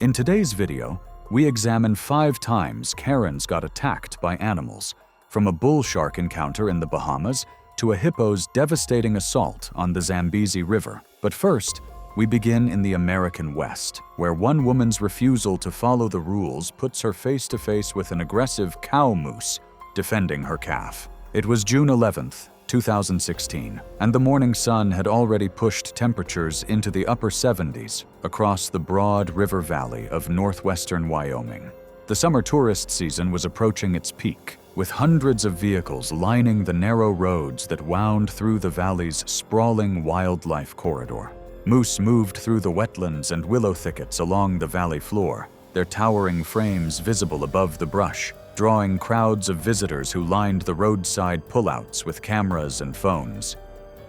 In today's video, we examine 5 times Karens got attacked by animals, from a bull shark encounter in the Bahamas to a hippo's devastating assault on the Zambezi River. But first, we begin in the American West, where one woman's refusal to follow the rules puts her face to face with an aggressive cow moose defending her calf. It was June 11th, 2016, and the morning sun had already pushed temperatures into the upper 70s across the broad river valley of northwestern Wyoming. The summer tourist season was approaching its peak, with hundreds of vehicles lining the narrow roads that wound through the valley's sprawling wildlife corridor. Moose moved through the wetlands and willow thickets along the valley floor, their towering frames visible above the brush, drawing crowds of visitors who lined the roadside pullouts with cameras and phones.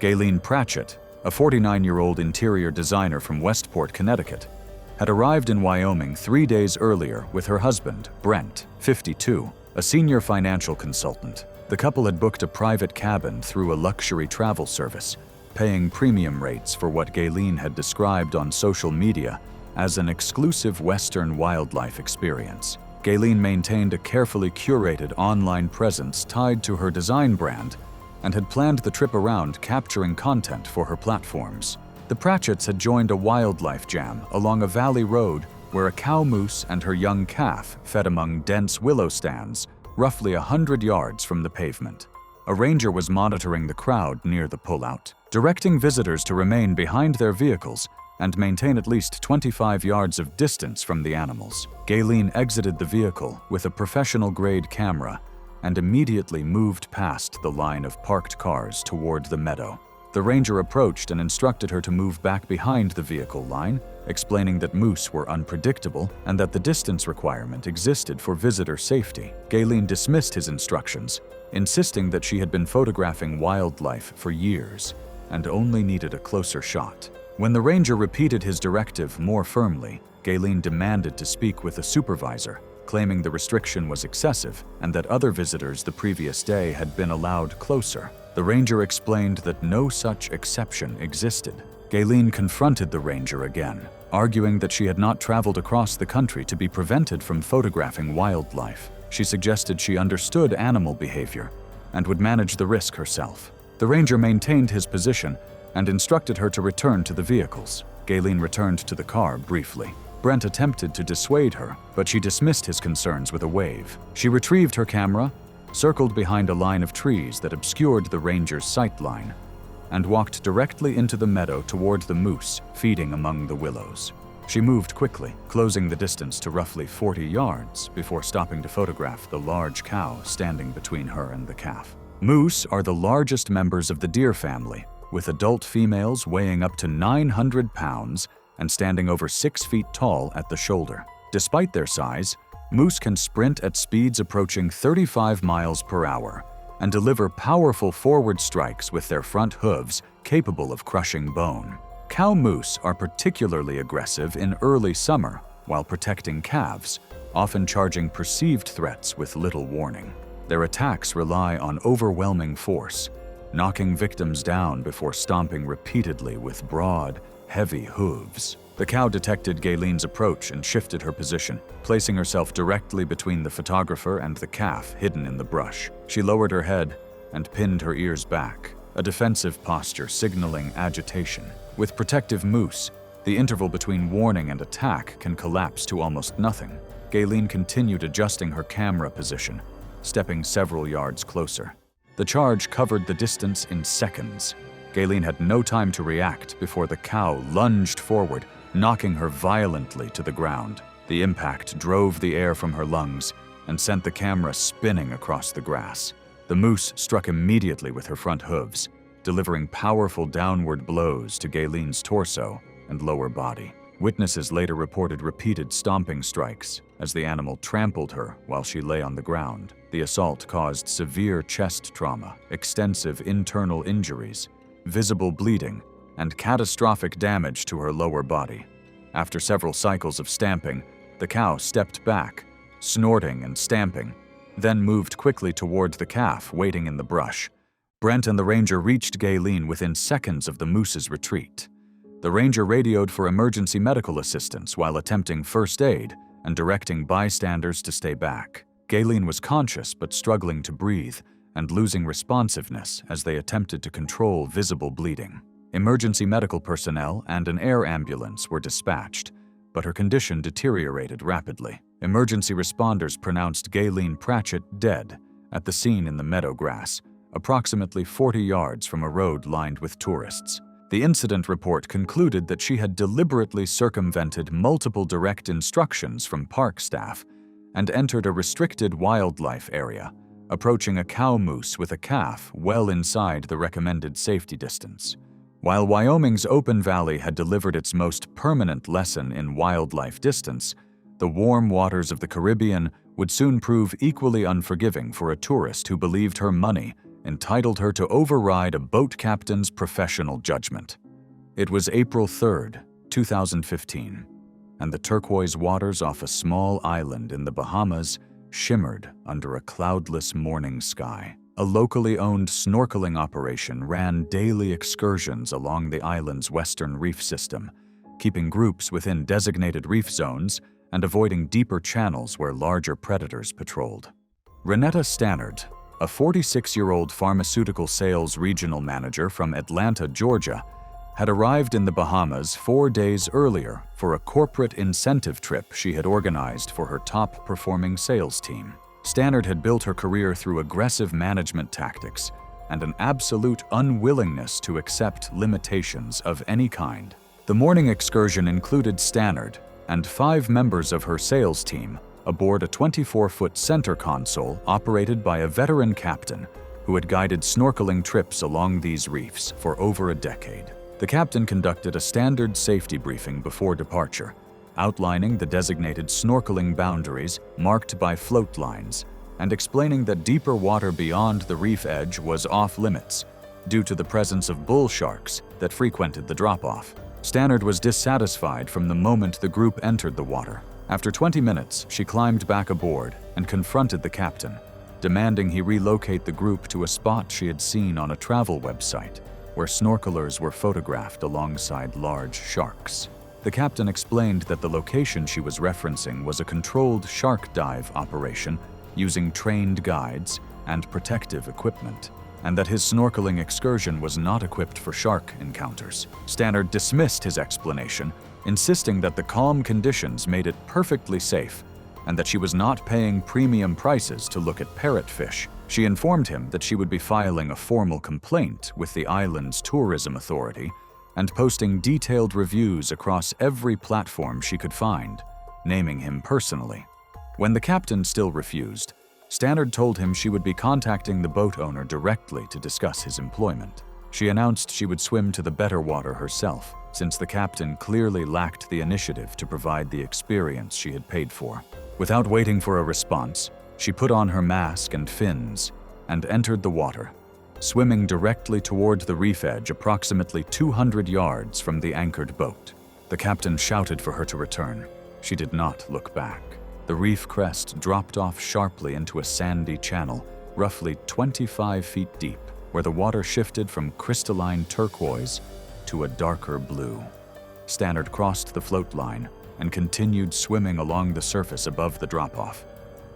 Gayleen Pratchett, a 49-year-old interior designer from Westport, Connecticut, had arrived in Wyoming 3 days earlier with her husband, Brent, 52, a senior financial consultant. The couple had booked a private cabin through a luxury travel service, paying premium rates for what Gayleen had described on social media as an exclusive Western wildlife experience. Gayleen maintained a carefully curated online presence tied to her design brand and had planned the trip around capturing content for her platforms. The Pratchetts had joined a wildlife jam along a valley road where a cow moose and her young calf fed among dense willow stands, roughly 100 yards from the pavement. A ranger was monitoring the crowd near the pullout, directing visitors to remain behind their vehicles and maintain at least 25 yards of distance from the animals. Gayleen exited the vehicle with a professional-grade camera and immediately moved past the line of parked cars toward the meadow. The ranger approached and instructed her to move back behind the vehicle line, explaining that moose were unpredictable and that the distance requirement existed for visitor safety. Gayleen dismissed his instructions, insisting that she had been photographing wildlife for years and only needed a closer shot. When the ranger repeated his directive more firmly, Gayleen demanded to speak with a supervisor, claiming the restriction was excessive and that other visitors the previous day had been allowed closer. The ranger explained that no such exception existed. Gayleen confronted the ranger again, arguing that she had not traveled across the country to be prevented from photographing wildlife. She suggested she understood animal behavior and would manage the risk herself. The ranger maintained his position and instructed her to return to the vehicles. Gayleen returned to the car briefly. Brent attempted to dissuade her, but she dismissed his concerns with a wave. She retrieved her camera, circled behind a line of trees that obscured the ranger's sight line, and walked directly into the meadow toward the moose feeding among the willows. She moved quickly, closing the distance to roughly 40 yards before stopping to photograph the large cow standing between her and the calf. Moose are the largest members of the deer family, with adult females weighing up to 900 pounds and standing over 6 feet tall at the shoulder. Despite their size, moose can sprint at speeds approaching 35 miles per hour and deliver powerful forward strikes with their front hooves capable of crushing bone. Cow moose are particularly aggressive in early summer while protecting calves, often charging perceived threats with little warning. Their attacks rely on overwhelming force, knocking victims down before stomping repeatedly with broad, heavy hooves. The cow detected Gayleen's approach and shifted her position, placing herself directly between the photographer and the calf hidden in the brush. She lowered her head and pinned her ears back, a defensive posture signaling agitation. With protective moose, the interval between warning and attack can collapse to almost nothing. Gayleen continued adjusting her camera position, stepping several yards closer. The charge covered the distance in seconds. Gayleen had no time to react before the cow lunged forward, knocking her violently to the ground. The impact drove the air from her lungs and sent the camera spinning across the grass. The moose struck immediately with her front hooves, delivering powerful downward blows to Gayleen's torso and lower body. Witnesses later reported repeated stomping strikes as the animal trampled her while she lay on the ground. The assault caused severe chest trauma, extensive internal injuries, visible bleeding, and catastrophic damage to her lower body. After several cycles of stamping, the cow stepped back, snorting and stamping, then moved quickly toward the calf waiting in the brush. Brent and the ranger reached Gayleen within seconds of the moose's retreat. The ranger radioed for emergency medical assistance while attempting first aid and directing bystanders to stay back. Galen was conscious but struggling to breathe and losing responsiveness as they attempted to control visible bleeding. Emergency medical personnel and an air ambulance were dispatched, but her condition deteriorated rapidly. Emergency responders pronounced Galen Pratchett dead at the scene in the meadow grass, approximately 40 yards from a road lined with tourists. The incident report concluded that she had deliberately circumvented multiple direct instructions from park staff and entered a restricted wildlife area, approaching a cow moose with a calf well inside the recommended safety distance. While Wyoming's open valley had delivered its most permanent lesson in wildlife distance, the warm waters of the Caribbean would soon prove equally unforgiving for a tourist who believed her money entitled her to override a boat captain's professional judgment. It was April 3rd, 2015, and the turquoise waters off a small island in the Bahamas shimmered under a cloudless morning sky. A locally owned snorkeling operation ran daily excursions along the island's western reef system, keeping groups within designated reef zones and avoiding deeper channels where larger predators patrolled. Renetta Stannard, a 46-year-old pharmaceutical sales regional manager from Atlanta, Georgia, had arrived in the Bahamas 4 days earlier for a corporate incentive trip she had organized for her top-performing sales team. Stannard had built her career through aggressive management tactics and an absolute unwillingness to accept limitations of any kind. The morning excursion included Stannard and 5 members of her sales team aboard a 24-foot center console operated by a veteran captain who had guided snorkeling trips along these reefs for over a decade. The captain conducted a standard safety briefing before departure, outlining the designated snorkeling boundaries marked by float lines and explaining that deeper water beyond the reef edge was off-limits due to the presence of bull sharks that frequented the drop-off. Stannard was dissatisfied from the moment the group entered the water. After 20 minutes, she climbed back aboard and confronted the captain, demanding he relocate the group to a spot she had seen on a travel website, where snorkelers were photographed alongside large sharks. The captain explained that the location she was referencing was a controlled shark dive operation using trained guides and protective equipment, and that his snorkeling excursion was not equipped for shark encounters. Stannard dismissed his explanation, insisting that the calm conditions made it perfectly safe and that she was not paying premium prices to look at parrotfish. She informed him that she would be filing a formal complaint with the island's tourism authority and posting detailed reviews across every platform she could find, naming him personally. When the captain still refused, Stannard told him she would be contacting the boat owner directly to discuss his employment. She announced she would swim to the better water herself, since the captain clearly lacked the initiative to provide the experience she had paid for. Without waiting for a response, she put on her mask and fins and entered the water, swimming directly toward the reef edge approximately 200 yards from the anchored boat. The captain shouted for her to return. She did not look back. The reef crest dropped off sharply into a sandy channel, roughly 25 feet deep, where the water shifted from crystalline turquoise to a darker blue. Stannard crossed the float line and continued swimming along the surface above the drop-off.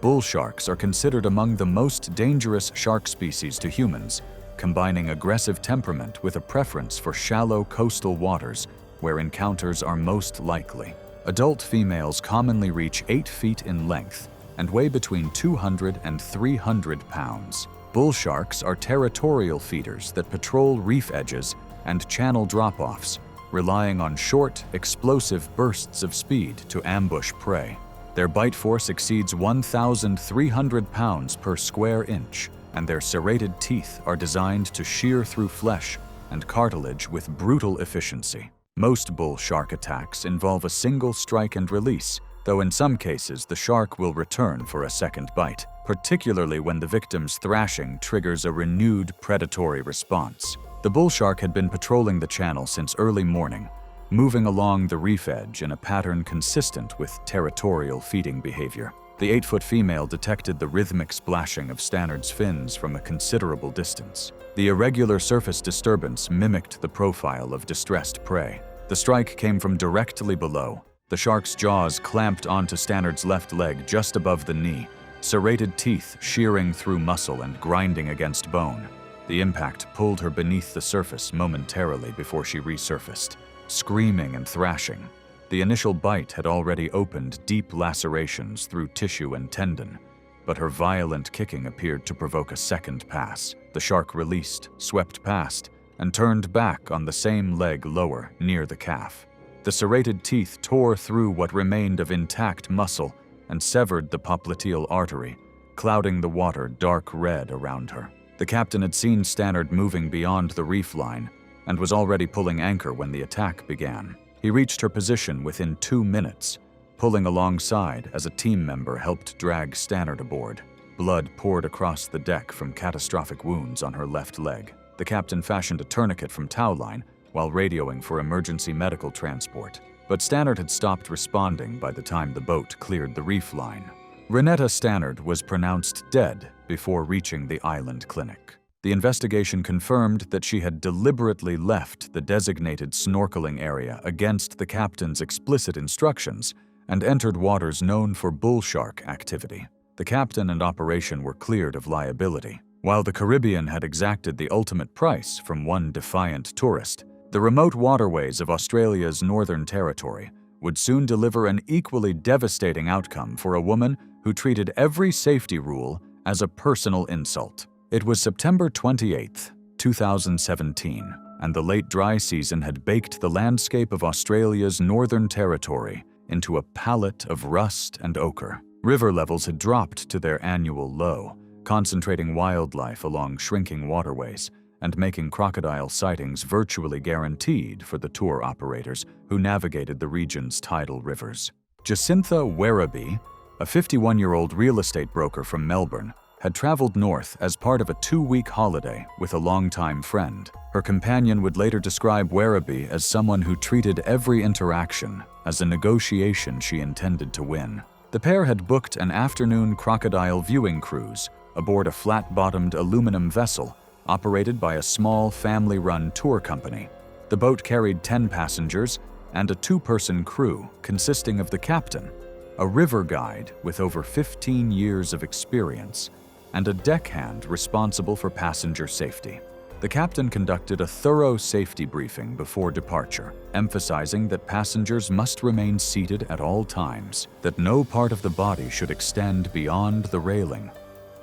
Bull sharks are considered among the most dangerous shark species to humans, combining aggressive temperament with a preference for shallow coastal waters where encounters are most likely. Adult females commonly reach 8 feet in length and weigh between 200 and 300 pounds. Bull sharks are territorial feeders that patrol reef edges and channel drop-offs, relying on short, explosive bursts of speed to ambush prey. Their bite force exceeds 1,300 pounds per square inch, and their serrated teeth are designed to shear through flesh and cartilage with brutal efficiency. Most bull shark attacks involve a single strike and release, though in some cases the shark will return for a second bite, particularly when the victim's thrashing triggers a renewed predatory response. The bull shark had been patrolling the channel since early morning, moving along the reef edge in a pattern consistent with territorial feeding behavior. The 8-foot female detected the rhythmic splashing of Stannard's fins from a considerable distance. The irregular surface disturbance mimicked the profile of distressed prey. The strike came from directly below. The shark's jaws clamped onto Stannard's left leg just above the knee, serrated teeth shearing through muscle and grinding against bone. The impact pulled her beneath the surface momentarily before she resurfaced, screaming and thrashing. The initial bite had already opened deep lacerations through tissue and tendon, but her violent kicking appeared to provoke a second pass. The shark released, swept past, and turned back on the same leg lower, near the calf. The serrated teeth tore through what remained of intact muscle and severed the popliteal artery, clouding the water dark red around her. The captain had seen Stannard moving beyond the reef line and was already pulling anchor when the attack began. He reached her position within 2 minutes, pulling alongside as a team member helped drag Stannard aboard. Blood poured across the deck from catastrophic wounds on her left leg. The captain fashioned a tourniquet from towline while radioing for emergency medical transport, but Stannard had stopped responding by the time the boat cleared the reef line. Renetta Stannard was pronounced dead before reaching the island clinic. The investigation confirmed that she had deliberately left the designated snorkeling area against the captain's explicit instructions and entered waters known for bull shark activity. The captain and operation were cleared of liability. While the Caribbean had exacted the ultimate price from one defiant tourist, the remote waterways of Australia's Northern Territory would soon deliver an equally devastating outcome for a woman who treated every safety rule as a personal insult. It was September 28, 2017, and the late dry season had baked the landscape of Australia's Northern Territory into a palette of rust and ochre. River levels had dropped to their annual low, concentrating wildlife along shrinking waterways and making crocodile sightings virtually guaranteed for the tour operators who navigated the region's tidal rivers. Jacintha Werribee, a 51-year-old real estate broker from Melbourne, had traveled north as part of a 2-week holiday with a longtime friend. Her companion would later describe Werribee as someone who treated every interaction as a negotiation she intended to win. The pair had booked an afternoon crocodile viewing cruise aboard a flat-bottomed aluminum vessel operated by a small family-run tour company. The boat carried 10 passengers and a 2-person crew consisting of the captain, a river guide with over 15 years of experience, and a deckhand responsible for passenger safety. The captain conducted a thorough safety briefing before departure, emphasizing that passengers must remain seated at all times, that no part of the body should extend beyond the railing,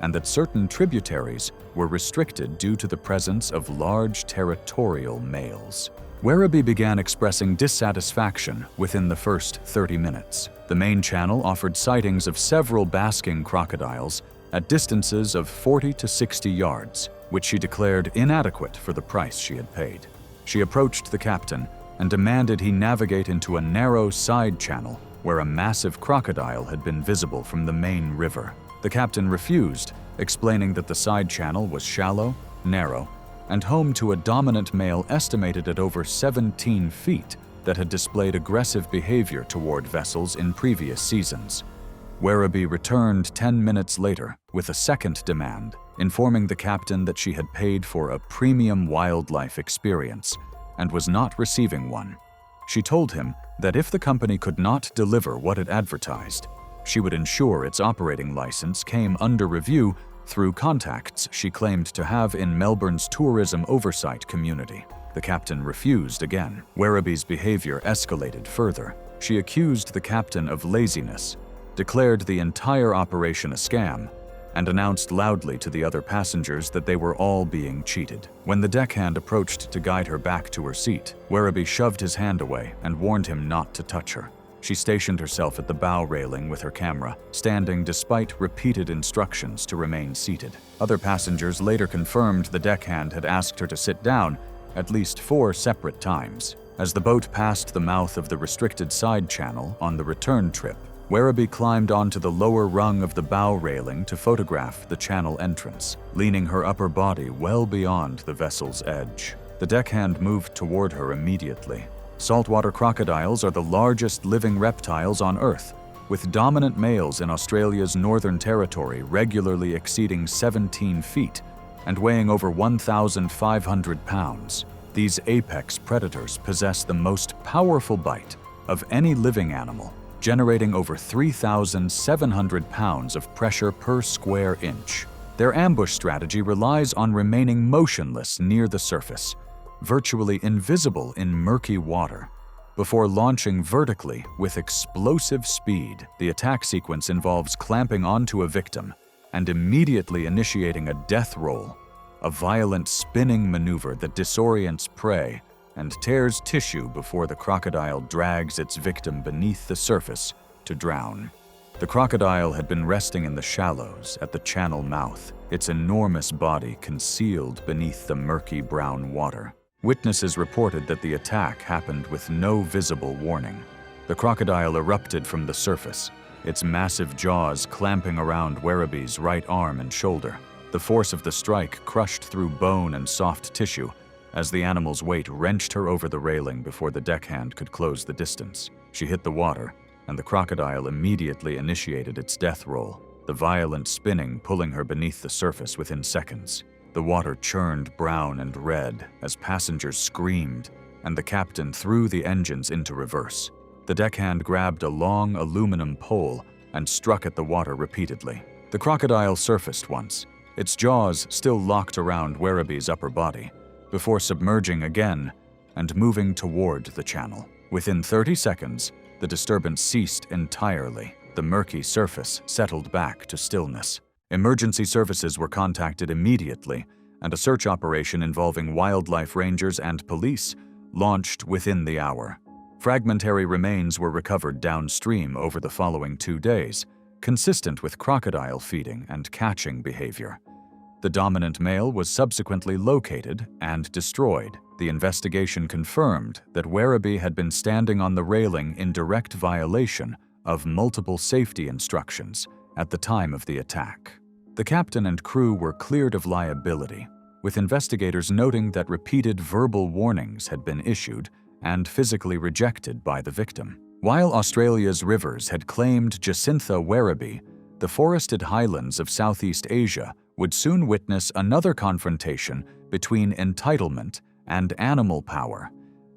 and that certain tributaries were restricted due to the presence of large territorial males. Werribee began expressing dissatisfaction within the first 30 minutes. The main channel offered sightings of several basking crocodiles at distances of 40 to 60 yards, which she declared inadequate for the price she had paid. She approached the captain and demanded he navigate into a narrow side channel where a massive crocodile had been visible from the main river. The captain refused, explaining that the side channel was shallow, narrow, and home to a dominant male estimated at over 17 feet that had displayed aggressive behavior toward vessels in previous seasons. Werribee returned 10 minutes later with a second demand, informing the captain that she had paid for a premium wildlife experience and was not receiving one. She told him that if the company could not deliver what it advertised, she would ensure its operating license came under review through contacts she claimed to have in Melbourne's tourism oversight community. The captain refused again. Werribee's behavior escalated further. She accused the captain of laziness, declared the entire operation a scam, and announced loudly to the other passengers that they were all being cheated. When the deckhand approached to guide her back to her seat, Werribee shoved his hand away and warned him not to touch her. She stationed herself at the bow railing with her camera, standing despite repeated instructions to remain seated. Other passengers later confirmed the deckhand had asked her to sit down at least 4 separate times. As the boat passed the mouth of the restricted side channel on the return trip, Werribee climbed onto the lower rung of the bow railing to photograph the channel entrance, leaning her upper body well beyond the vessel's edge. The deckhand moved toward her immediately. Saltwater crocodiles are the largest living reptiles on Earth, with dominant males in Australia's Northern Territory regularly exceeding 17 feet and weighing over 1,500 pounds. These apex predators possess the most powerful bite of any living animal, generating over 3,700 pounds of pressure per square inch. Their ambush strategy relies on remaining motionless near the surface, virtually invisible in murky water, before launching vertically with explosive speed. The attack sequence involves clamping onto a victim and immediately initiating a death roll, a violent spinning maneuver that disorients prey and tears tissue before the crocodile drags its victim beneath the surface to drown. The crocodile had been resting in the shallows at the channel mouth, its enormous body concealed beneath the murky brown water. Witnesses reported that the attack happened with no visible warning. The crocodile erupted from the surface, its massive jaws clamping around Werribé's right arm and shoulder. The force of the strike crushed through bone and soft tissue as the animal's weight wrenched her over the railing before the deckhand could close the distance. She hit the water, and the crocodile immediately initiated its death roll, the violent spinning pulling her beneath the surface within seconds. The water churned brown and red as passengers screamed, and the captain threw the engines into reverse. The deckhand grabbed a long aluminum pole and struck at the water repeatedly. The crocodile surfaced once, its jaws still locked around Werribé's upper body, before submerging again and moving toward the channel. Within 30 seconds, the disturbance ceased entirely. The murky surface settled back to stillness. Emergency services were contacted immediately, and a search operation involving wildlife rangers and police launched within the hour. Fragmentary remains were recovered downstream over the following 2 days, consistent with crocodile feeding and catching behavior. The dominant male was subsequently located and destroyed. The investigation confirmed that Werribé had been standing on the railing in direct violation of multiple safety instructions at the time of the attack. The captain and crew were cleared of liability, with investigators noting that repeated verbal warnings had been issued and physically rejected by the victim. While Australia's rivers had claimed Jacintha Werribé, the forested highlands of Southeast Asia would soon witness another confrontation between entitlement and animal power,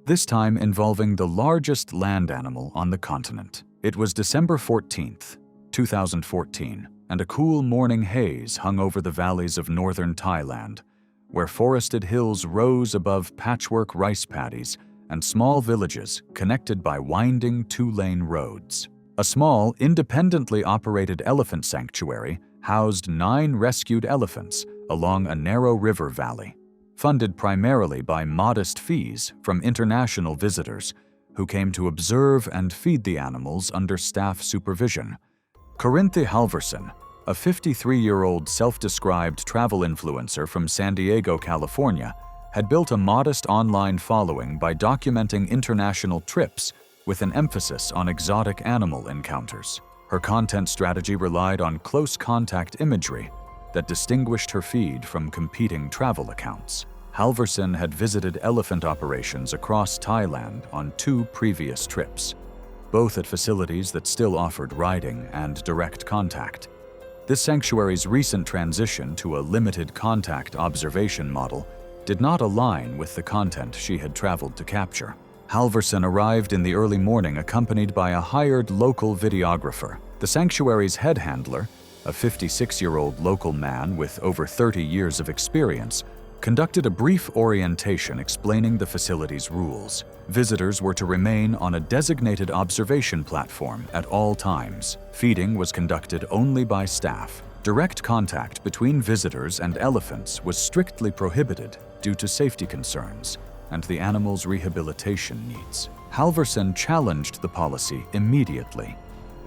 this time involving the largest land animal on the continent. It was December 14th, 2014, and a cool morning haze hung over the valleys of northern Thailand, where forested hills rose above patchwork rice paddies and small villages connected by winding 2-lane roads. A small, independently operated elephant sanctuary housed 9 rescued elephants along a narrow river valley, funded primarily by modest fees from international visitors who came to observe and feed the animals under staff supervision. Corinthe Halverson, a 53-year-old self-described travel influencer from San Diego, California, had built a modest online following by documenting international trips with an emphasis on exotic animal encounters. Her content strategy relied on close contact imagery that distinguished her feed from competing travel accounts. Halverson had visited elephant operations across Thailand on 2 previous trips, both at facilities that still offered riding and direct contact. This sanctuary's recent transition to a limited contact observation model did not align with the content she had traveled to capture. Halverson arrived in the early morning accompanied by a hired local videographer. The sanctuary's head handler, a 56-year-old local man with over 30 years of experience, conducted a brief orientation explaining the facility's rules. Visitors were to remain on a designated observation platform at all times. Feeding was conducted only by staff. Direct contact between visitors and elephants was strictly prohibited due to safety concerns and the animal's rehabilitation needs. Halverson challenged the policy immediately,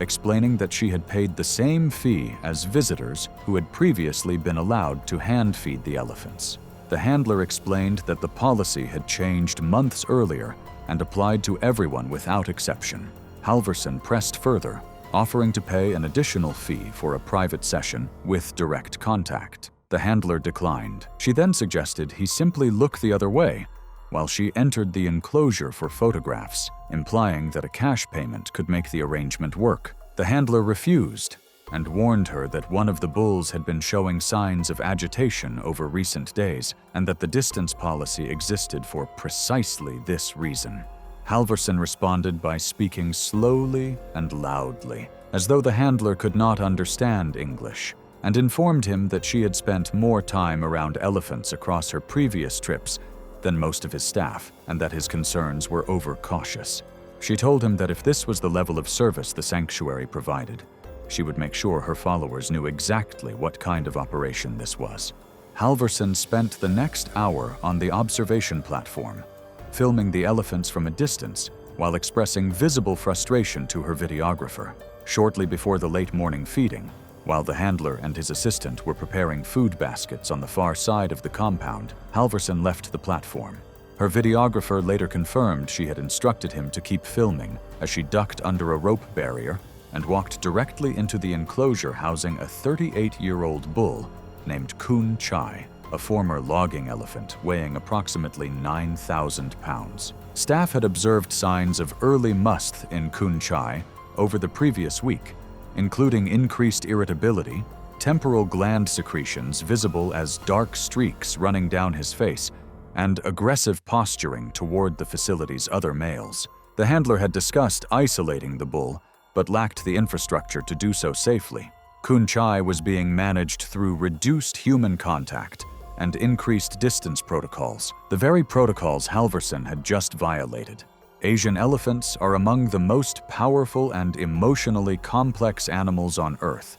explaining that she had paid the same fee as visitors who had previously been allowed to hand-feed the elephants. The handler explained that the policy had changed months earlier and applied to everyone without exception. Halverson pressed further, offering to pay an additional fee for a private session with direct contact. The handler declined. She then suggested he simply look the other way while she entered the enclosure for photographs, implying that a cash payment could make the arrangement work. The handler refused, and warned her that one of the bulls had been showing signs of agitation over recent days and that the distance policy existed for precisely this reason. Halvorsen responded by speaking slowly and loudly, as though the handler could not understand English, and informed him that she had spent more time around elephants across her previous trips than most of his staff, and that his concerns were overcautious. She told him that if this was the level of service the sanctuary provided, she would make sure her followers knew exactly what kind of operation this was. Halvorsen spent the next hour on the observation platform, filming the elephants from a distance while expressing visible frustration to her videographer. Shortly before the late morning feeding, while the handler and his assistant were preparing food baskets on the far side of the compound, Halvorsen left the platform. Her videographer later confirmed she had instructed him to keep filming as she ducked under a rope barrier and walked directly into the enclosure housing a 38-year-old bull named Kun Chai, a former logging elephant weighing approximately 9,000 pounds. Staff had observed signs of early must in Kun Chai over the previous week, including increased irritability, temporal gland secretions visible as dark streaks running down his face, and aggressive posturing toward the facility's other males. The handler had discussed isolating the bull, but lacked the infrastructure to do so safely. Kun Chai was being managed through reduced human contact and increased distance protocols, the very protocols Halvorsen had just violated. Asian elephants are among the most powerful and emotionally complex animals on Earth,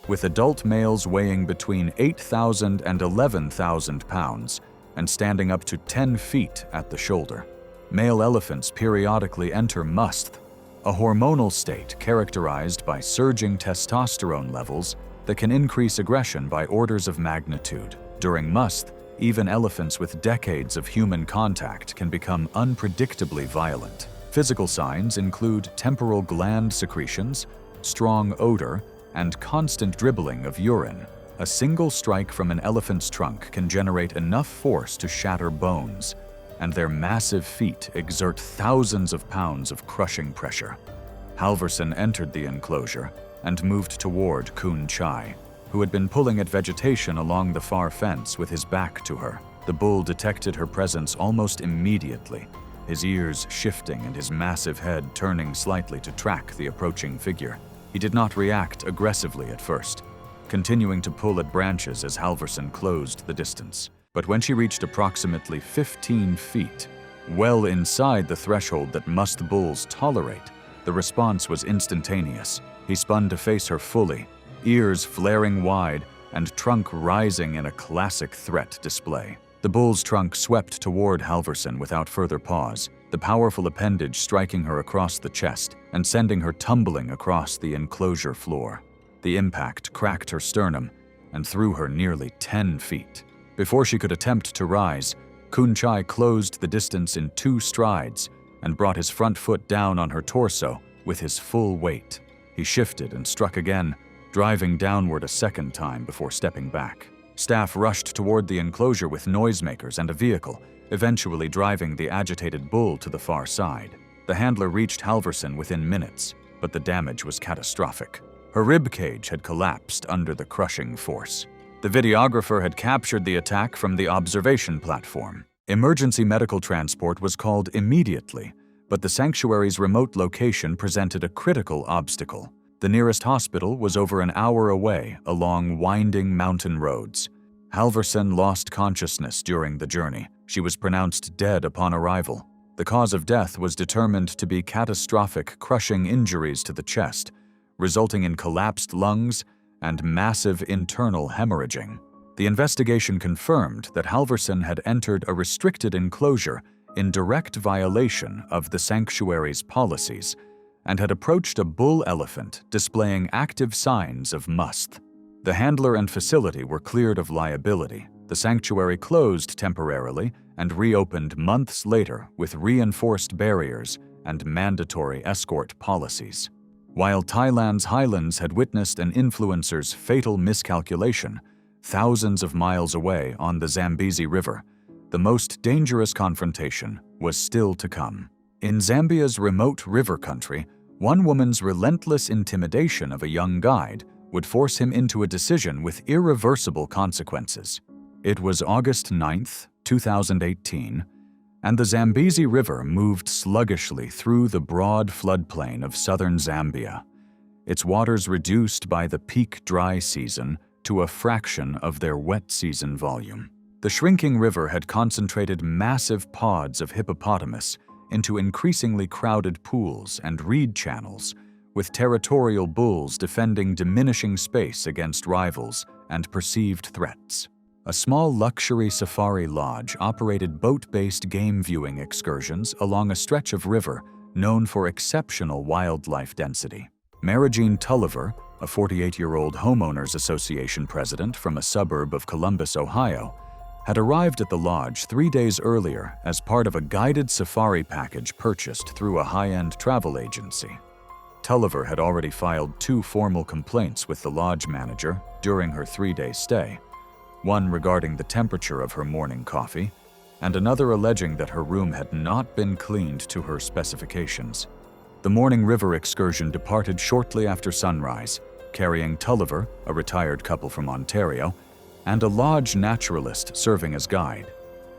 with adult males weighing between 8,000 and 11,000 pounds and standing up to 10 feet at the shoulder. Male elephants periodically enter must, a hormonal state characterized by surging testosterone levels that can increase aggression by orders of magnitude. During must, even elephants with decades of human contact can become unpredictably violent. Physical signs include temporal gland secretions, strong odor, and constant dribbling of urine. A single strike from an elephant's trunk can generate enough force to shatter bones, and their massive feet exert thousands of pounds of crushing pressure. Halvorsen entered the enclosure and moved toward Kun Chai, who had been pulling at vegetation along the far fence with his back to her. The bull detected her presence almost immediately, his ears shifting and his massive head turning slightly to track the approaching figure. He did not react aggressively at first, continuing to pull at branches as Halvorsen closed the distance. But when she reached approximately 15 feet, well inside the threshold that must bulls tolerate, the response was instantaneous. He spun to face her fully, ears flaring wide and trunk rising in a classic threat display. The bull's trunk swept toward Halvorsen without further pause, the powerful appendage striking her across the chest and sending her tumbling across the enclosure floor. The impact cracked her sternum and threw her nearly 10 feet. Before she could attempt to rise, Kun Chai closed the distance in 2 strides and brought his front foot down on her torso with his full weight. He shifted and struck again, driving downward a second time before stepping back. Staff rushed toward the enclosure with noisemakers and a vehicle, eventually driving the agitated bull to the far side. The handler reached Halvorsen within minutes, but the damage was catastrophic. Her rib cage had collapsed under the crushing force. The videographer had captured the attack from the observation platform. Emergency medical transport was called immediately, but the sanctuary's remote location presented a critical obstacle. The nearest hospital was over an hour away along winding mountain roads. Halvorsen lost consciousness during the journey. She was pronounced dead upon arrival. The cause of death was determined to be catastrophic crushing injuries to the chest, resulting in collapsed lungs and massive internal hemorrhaging. The investigation confirmed that Halvorsen had entered a restricted enclosure in direct violation of the sanctuary's policies and had approached a bull elephant displaying active signs of must. The handler and facility were cleared of liability. The sanctuary closed temporarily and reopened months later with reinforced barriers and mandatory escort policies. While Thailand's highlands had witnessed an influencer's fatal miscalculation, thousands of miles away on the Zambezi River, the most dangerous confrontation was still to come. In Zambia's remote river country, one woman's relentless intimidation of a young guide would force him into a decision with irreversible consequences. It was August 9, 2018, and the Zambezi River moved sluggishly through the broad floodplain of southern Zambia, its waters reduced by the peak dry season to a fraction of their wet season volume. The shrinking river had concentrated massive pods of hippopotamus into increasingly crowded pools and reed channels, with territorial bulls defending diminishing space against rivals and perceived threats. A small luxury safari lodge operated boat-based game viewing excursions along a stretch of river known for exceptional wildlife density. Marigine Tulliver, a 48-year-old homeowners association president from a suburb of Columbus, Ohio, had arrived at the lodge 3 days earlier as part of a guided safari package purchased through a high-end travel agency. Tulliver had already filed 2 formal complaints with the lodge manager during her 3-day stay, one regarding the temperature of her morning coffee, and another alleging that her room had not been cleaned to her specifications. The morning river excursion departed shortly after sunrise, carrying Tulliver, a retired couple from Ontario, and a lodge naturalist serving as guide.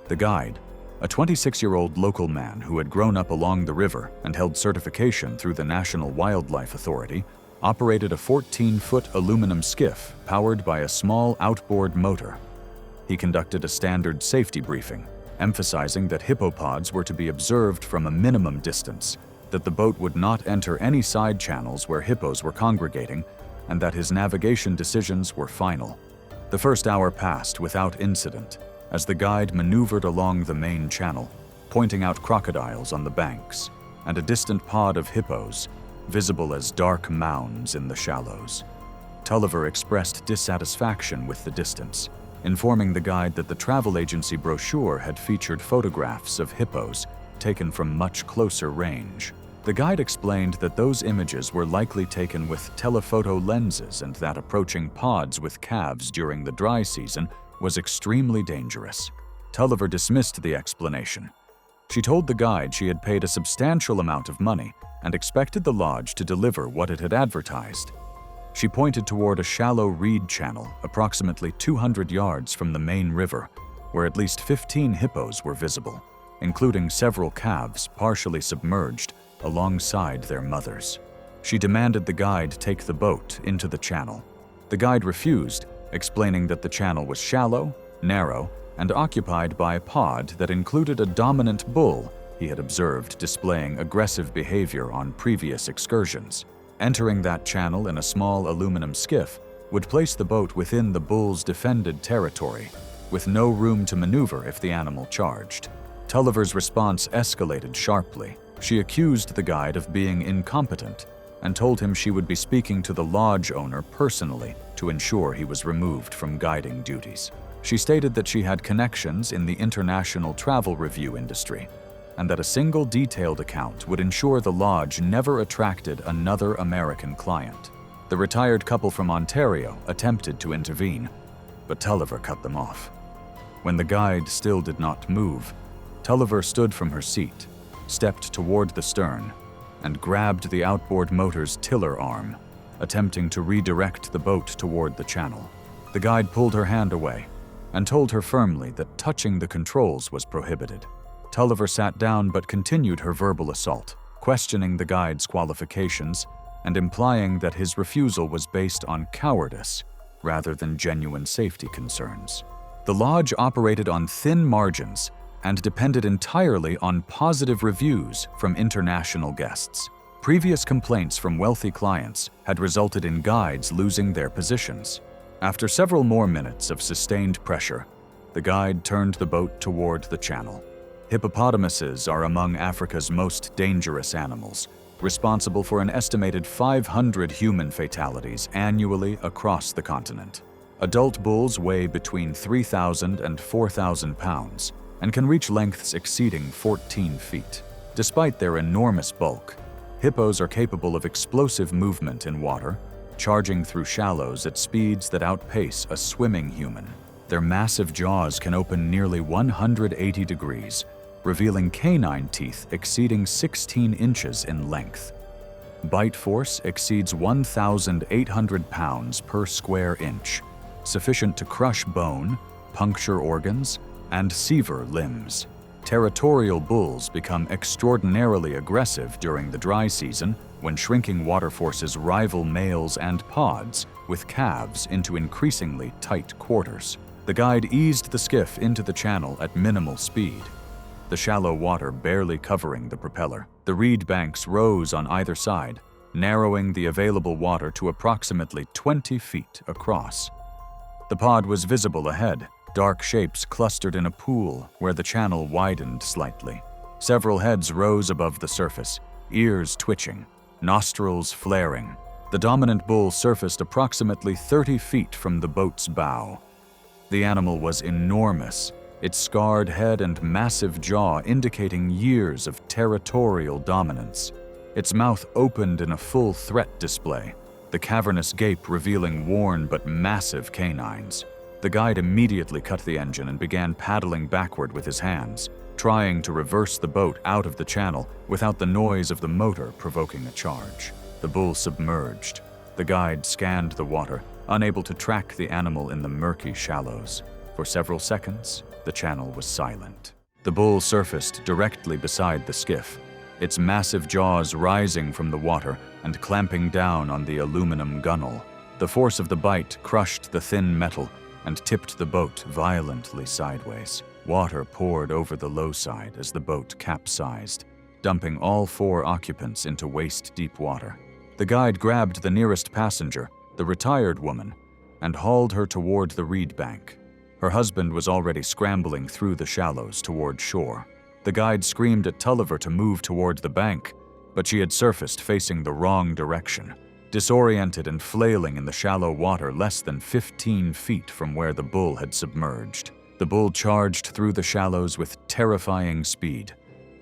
The guide, a 26-year-old local man who had grown up along the river and held certification through the National Wildlife Authority, operated a 14-foot aluminum skiff powered by a small outboard motor. He conducted a standard safety briefing, emphasizing that hippopods were to be observed from a minimum distance, that the boat would not enter any side channels where hippos were congregating, and that his navigation decisions were final. The first hour passed without incident as the guide maneuvered along the main channel, pointing out crocodiles on the banks and a distant pod of hippos, visible as dark mounds in the shallows. Tulliver expressed dissatisfaction with the distance, informing the guide that the travel agency brochure had featured photographs of hippos taken from much closer range. The guide explained that those images were likely taken with telephoto lenses and that approaching pods with calves during the dry season was extremely dangerous. Tulliver dismissed the explanation. She told the guide she had paid a substantial amount of money and expected the lodge to deliver what it had advertised. She pointed toward a shallow reed channel approximately 200 yards from the main river, where at least 15 hippos were visible, including several calves partially submerged alongside their mothers. She demanded the guide take the boat into the channel. The guide refused, explaining that the channel was shallow, narrow, and occupied by a pod that included a dominant bull he had observed displaying aggressive behavior on previous excursions. Entering that channel in a small aluminum skiff would place the boat within the bull's defended territory, with no room to maneuver if the animal charged. Tulliver's response escalated sharply. She accused the guide of being incompetent and told him she would be speaking to the lodge owner personally to ensure he was removed from guiding duties. She stated that she had connections in the international travel review industry and that a single detailed account would ensure the lodge never attracted another American client. The retired couple from Ontario attempted to intervene, but Tulliver cut them off. When the guide still did not move, Tulliver stood from her seat, stepped toward the stern, and grabbed the outboard motor's tiller arm, attempting to redirect the boat toward the channel. The guide pulled her hand away and told her firmly that touching the controls was prohibited. Tulliver sat down but continued her verbal assault, questioning the guide's qualifications and implying that his refusal was based on cowardice rather than genuine safety concerns. The lodge operated on thin margins and depended entirely on positive reviews from international guests. Previous complaints from wealthy clients had resulted in guides losing their positions. After several more minutes of sustained pressure, the guide turned the boat toward the channel. Hippopotamuses are among Africa's most dangerous animals, responsible for an estimated 500 human fatalities annually across the continent. Adult bulls weigh between 3,000 and 4,000 pounds and can reach lengths exceeding 14 feet. Despite their enormous bulk, hippos are capable of explosive movement in water, charging through shallows at speeds that outpace a swimming human. Their massive jaws can open nearly 180 degrees, revealing canine teeth exceeding 16 inches in length. Bite force exceeds 1,800 pounds per square inch, sufficient to crush bone, puncture organs, and sever limbs. Territorial bulls become extraordinarily aggressive during the dry season when shrinking water forces rival males and pods with calves into increasingly tight quarters. The guide eased the skiff into the channel at minimal speed, the shallow water barely covering the propeller. The reed banks rose on either side, narrowing the available water to approximately 20 feet across. The pod was visible ahead, dark shapes clustered in a pool where the channel widened slightly. Several heads rose above the surface, ears twitching, nostrils flaring. The dominant bull surfaced approximately 30 feet from the boat's bow. The animal was enormous, its scarred head and massive jaw indicating years of territorial dominance. Its mouth opened in a full threat display, the cavernous gape revealing worn but massive canines. The guide immediately cut the engine and began paddling backward with his hands, trying to reverse the boat out of the channel without the noise of the motor provoking a charge. The bull submerged. The guide scanned the water, unable to track the animal in the murky shallows. For several seconds, the channel was silent. The bull surfaced directly beside the skiff, its massive jaws rising from the water and clamping down on the aluminum gunnel. The force of the bite crushed the thin metal and tipped the boat violently sideways. Water poured over the low side as the boat capsized, dumping all 4 occupants into waist-deep water. The guide grabbed the nearest passenger, the retired woman, and hauled her toward the reed bank. Her husband was already scrambling through the shallows toward shore. The guide screamed at Tulliver to move toward the bank, but she had surfaced facing the wrong direction, disoriented and flailing in the shallow water less than 15 feet from where the bull had submerged. The bull charged through the shallows with terrifying speed,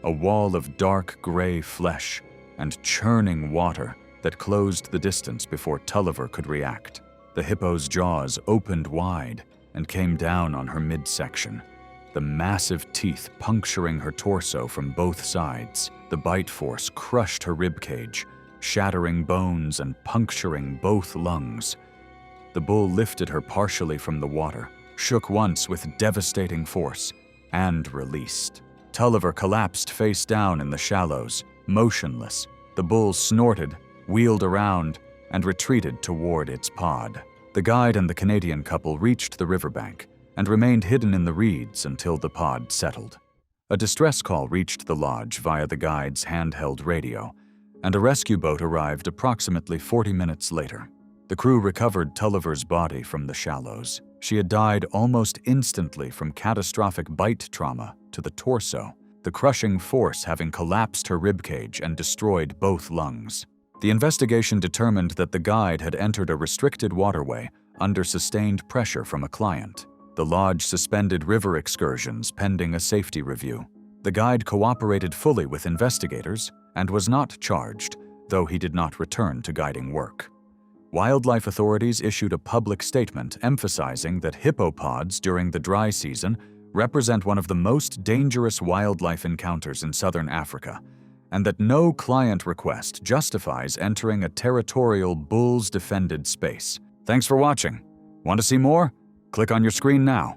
a wall of dark gray flesh and churning water that closed the distance before Tulliver could react. The hippo's jaws opened wide and came down on her midsection, the massive teeth puncturing her torso from both sides. The bite force crushed her ribcage, shattering bones and puncturing both lungs. The bull lifted her partially from the water, shook once with devastating force, and released. Tulliver collapsed face down in the shallows, motionless. The bull snorted, wheeled around, and retreated toward its pod. The guide and the Canadian couple reached the riverbank and remained hidden in the reeds until the pod settled. A distress call reached the lodge via the guide's handheld radio, and a rescue boat arrived approximately 40 minutes later. The crew recovered Tulliver's body from the shallows. She had died almost instantly from catastrophic bite trauma to the torso, the crushing force having collapsed her ribcage and destroyed both lungs. The investigation determined that the guide had entered a restricted waterway under sustained pressure from a client. The lodge suspended river excursions pending a safety review. The guide cooperated fully with investigators and was not charged, though he did not return to guiding work. Wildlife authorities issued a public statement emphasizing that hippopods during the dry season represent one of the most dangerous wildlife encounters in southern Africa, and that no client request justifies entering a territorial bull's defended space. Thanks for watching. Want to see more? Click on your screen now.